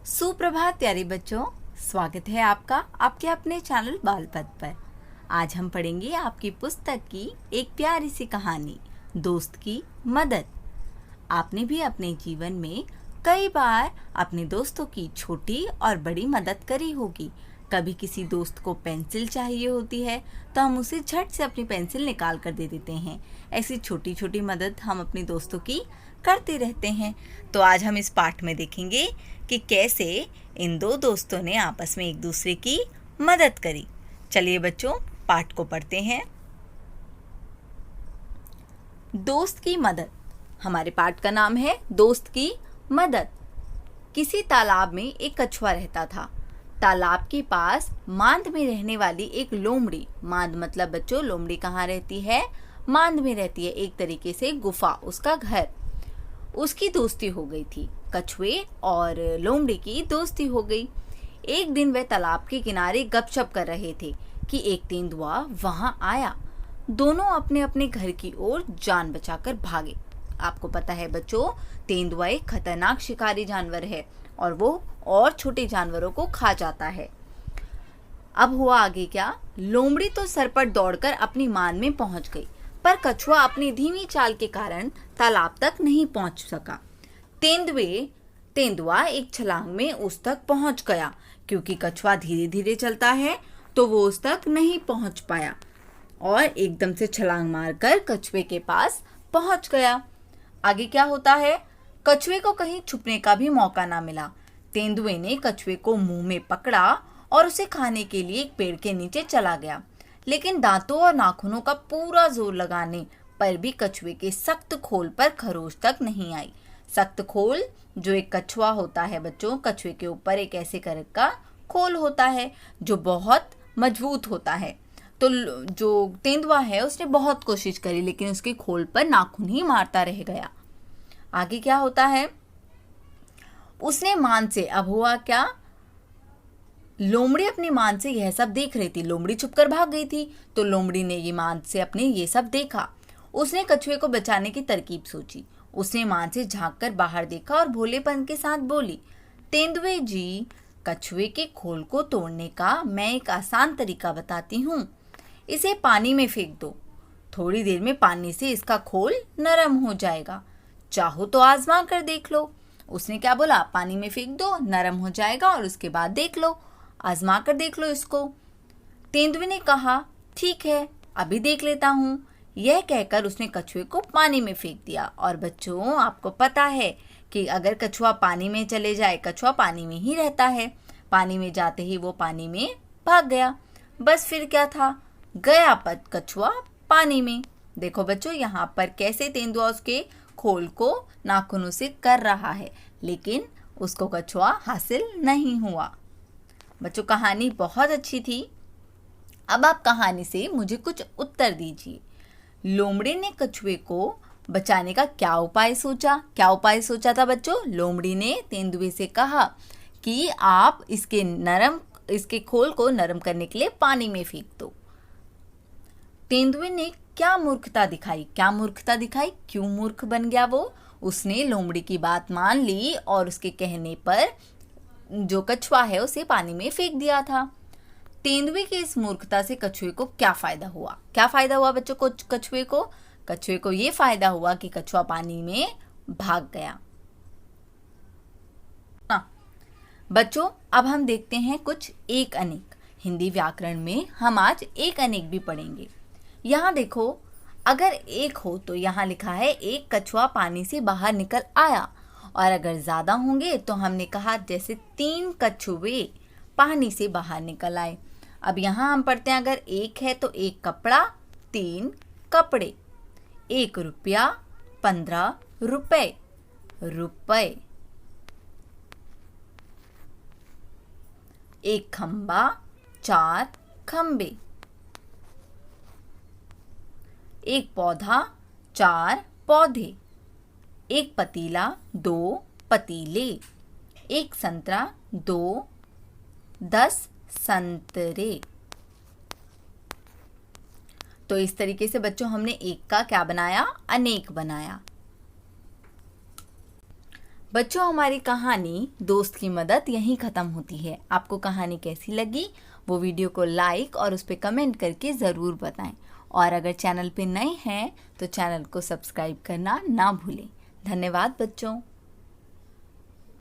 सुप्रभात प्यारे बच्चों, स्वागत है आपका आपके अपने चैनल बाल पथ पर। आज हम पढ़ेंगे आपकी पुस्तक की एक प्यारी सी कहानी, दोस्त की मदद। आपने भी अपने जीवन में कई बार अपने दोस्तों की छोटी और बड़ी मदद करी होगी। कभी किसी दोस्त को पेंसिल चाहिए होती है तो हम उसे झट से अपनी पेंसिल निकाल कर दे देते हैं। ऐसी छोटी छोटी मदद हम अपने दोस्तों की करते रहते हैं। तो आज हम इस पाठ में देखेंगे कि कैसे इन दो दोस्तों ने आपस में एक दूसरे की मदद करी। चलिए बच्चों, पाठ को पढ़ते हैं। दोस्त की मदद। हमारे पाठ का नाम है दोस्त की मदद। किसी तालाब में एक कछुआ रहता था। तालाब के पास मांद में रहने वाली एक लोमड़ी, मांद मतलब बच्चों लोमड़ी कहाँ रहती है? मांद में रहती है, एक तरीके से गुफा, उसका घर। उसकी दोस्ती हो गई थी, कछुए और लोमड़ी की दोस्ती हो गई। एक दिन वे तालाब के किनारे गपशप कर रहे थे कि एक तेंदुआ वहां आया। दोनों अपने अपने घर की ओर जान बचाकर भागे। आपको पता है बच्चों, तेंदुआ एक खतरनाक शिकारी जानवर है और वो और छोटे जानवरों को खा जाता है। अब हुआ आगे क्या? लोमड़ी तो सरपट दौड़कर अपनी मान में पहुंच गई, पर कछुआ अपनी धीमी चाल के कारण तालाब तक नहीं पहुंच सका। तेंदुआ एक छलांग में उस तक पहुंच गया। क्योंकि कछुआ धीरे धीरे चलता है तो वो उस तक नहीं पहुंच पाया और एकदम से छलांग मारकर कछुए के पास पहुंच गया। आगे क्या होता है? कछुए को कहीं छुपने का भी मौका ना मिला। तेंदुए ने कछुए को मुंह में पकड़ा और उसे खाने के लिए एक पेड़ के नीचे चला गया। लेकिन दांतों और नाखूनों का पूरा जोर लगाने पर भी कछुए के सख्त खोल पर खरोच तक नहीं आई। सख्त खोल जो एक कछुआ होता है बच्चों, कछुए के ऊपर एक ऐसे करक का खोल होता है जो बहुत मजबूत होता है। तो जो तेंदुआ है उसने बहुत कोशिश करी, लेकिन उसके खोल पर नाखून ही मारता रह गया। आगे क्या होता है? उसने मान से, अब हुआ क्या? लोमड़ी अपनी मान से यह सब देख रही थी। लोमड़ी छुपकर भाग गई थी तो लोमड़ी ने ये मान से अपने ये सब देखा। उसने कछुए को बचाने की तरकीब सोची। उसने मान से झांक कर बाहर देखा और भोलेपन के साथ बोली, तेंदुए जी, कछुए के खोल को तोड़ने का मैं एक आसान तरीका बताती हूँ। इसे पानी में फेंक दो। थोड़ी देर में पानी से इसका खोल नरम हो जाएगा। चाहो तो आजमा कर देख लो। उसने क्या बोला? पानी में फेंक दो, नरम हो जाएगा और उसके बाद देख लो, आजमा कर देख लो इसको। तेंदुए ने कहा, ठीक है, अभी देख लेता हूँ। यह कहकर उसने कछुए को पानी में फेंक दिया। और बच्चों, आपको पता है कि अगर कछुआ पानी में चले जाए, कछुआ पानी में ही रहता है, पानी में जाते ही वो पानी में भाग गया। बस फिर क्या था? गया कछुआ पानी में। देखो बच्चों, यहाँ पर कैसे तेंदुआ उसके खोल को नाखूनों से कर रहा है, लेकिन उसको कछुआ हासिल नहीं हुआ। बच्चों, कहानी बहुत अच्छी थी। अब आप कहानी से मुझे कुछ उत्तर दीजिए। लोमड़ी ने कछुए को बचाने का क्या उपाय सोचा? क्या उपाय सोचा था बच्चों? लोमड़ी ने तेंदुए से कहा कि आप इसके खोल को नरम करने के लिए पानी में फेंक दो। तेंदुए ने क्या मूर्खता दिखाई? क्या मूर्खता दिखाई? क्यों मूर्ख बन गया वो? उसने लोमड़ी की बात मान ली और उसके कहने पर जो कछुआ है उसे पानी में फेंक दिया था। तेंदुए की इस मूर्खता से कछुए को क्या फायदा हुआ? क्या फायदा हुआ बच्चों को? कछुए को ये फायदा हुआ कि कछुआ पानी में भाग गया। बच्चों, अब हम देखते हैं कुछ एक अनेक। हिंदी व्याकरण में हम आज एक अनेक भी पढ़ेंगे। यहाँ देखो, अगर एक हो तो यहाँ लिखा है एक कछुआ पानी से बाहर निकल आया, और अगर ज्यादा होंगे तो हमने कहा जैसे 3 कछुए पानी से बाहर निकल आए। अब यहाँ हम पढ़ते हैं, अगर एक है तो 1 कपड़ा 3 कपड़े, 1 रुपया 15 रुपए, रुपए, 1 खंबा 4 खंबे, 1 पौधा 4 पौधे, 1 पतीला 2 पतीले, 1 संतरा 2 10 संतरे। तो इस तरीके से बच्चों हमने एक का क्या बनाया? अनेक बनाया। बच्चों, हमारी कहानी दोस्त की मदद यहीं ख़त्म होती है। आपको कहानी कैसी लगी वो वीडियो को लाइक और उस पर कमेंट करके ज़रूर बताएं। और अगर चैनल पे नए हैं तो चैनल को सब्सक्राइब करना ना भूलें। धन्यवाद बच्चों।